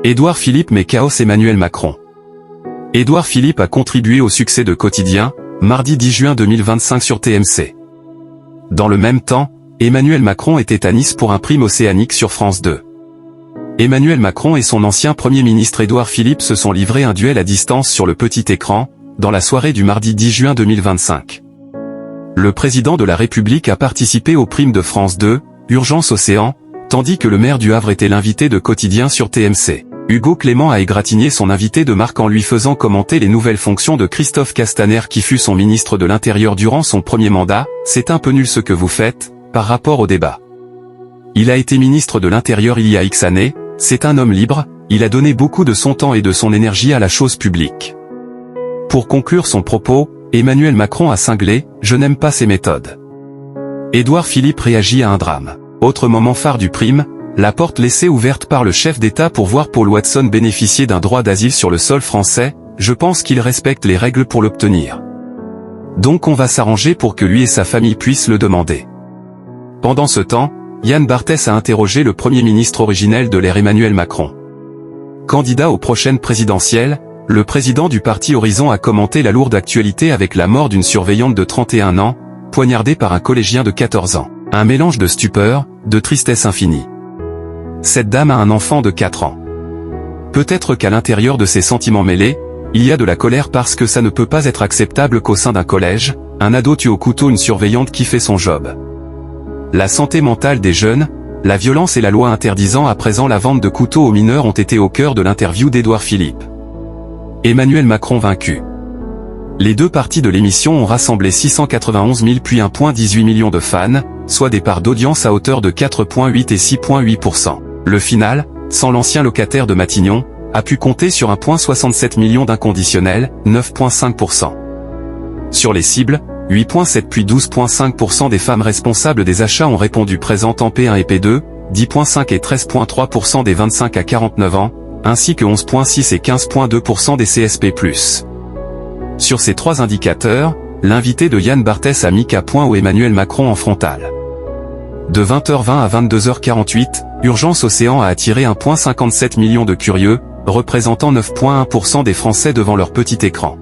Édouard Philippe met chaos Emmanuel Macron. Édouard Philippe a contribué au succès de Quotidien, mardi 10 juin 2025 sur TMC. Dans le même temps, Emmanuel Macron était à Nice pour un prime océanique sur France 2. Emmanuel Macron et son ancien Premier ministre Édouard Philippe se sont livrés un duel à distance sur le petit écran, dans la soirée du mardi 10 juin 2025. Le président de la République a participé au prime de France 2, Urgence Océan, tandis que le maire du Havre était l'invité de Quotidien sur TMC. Hugo Clément a égratigné son invité de marque en lui faisant commenter les nouvelles fonctions de Christophe Castaner qui fut son ministre de l'Intérieur durant son premier mandat. C'est un peu nul ce que vous faites, par rapport au débat. Il a été ministre de l'Intérieur il y a X années, c'est un homme libre, il a donné beaucoup de son temps et de son énergie à la chose publique. Pour conclure son propos, Emmanuel Macron a cinglé « Je n'aime pas ces méthodes ». Édouard Philippe réagit à un drame. Autre moment phare du prime, la porte laissée ouverte par le chef d'État pour voir Paul Watson bénéficier d'un droit d'asile sur le sol français, je pense qu'il respecte les règles pour l'obtenir. Donc on va s'arranger pour que lui et sa famille puissent le demander. Pendant ce temps, Yann Barthès a interrogé le Premier ministre originel de l'ère Emmanuel Macron. Candidat aux prochaines présidentielles, le président du parti Horizon a commenté la lourde actualité avec la mort d'une surveillante de 31 ans, poignardée par un collégien de 14 ans. Un mélange de stupeur, de tristesse infinie. Cette dame a un enfant de 4 ans. Peut-être qu'à l'intérieur de ses sentiments mêlés, il y a de la colère parce que ça ne peut pas être acceptable qu'au sein d'un collège, un ado tue au couteau une surveillante qui fait son job. La santé mentale des jeunes, la violence et la loi interdisant à présent la vente de couteaux aux mineurs ont été au cœur de l'interview d'Édouard Philippe. Emmanuel Macron vaincu. Les deux parties de l'émission ont rassemblé 691 000 puis 1,18 million de fans, soit des parts d'audience à hauteur de 4,8 et 6,8%. Le final, sans l'ancien locataire de Matignon, a pu compter sur 1,67 million d'inconditionnels, 9,5%. Sur les cibles, 8,7 puis 12,5% des femmes responsables des achats ont répondu présentes en P1 et P2, 10,5 et 13,3% des 25 à 49 ans, ainsi que 11,6 et 15,2% des CSP+. Sur ces trois indicateurs, l'invité de Yann Barthès a mis qu'à point au Emmanuel Macron en frontal. De 20h20 à 22h48, Urgence Océan a attiré 1,57 million de curieux, représentant 9,1% des Français devant leur petit écran.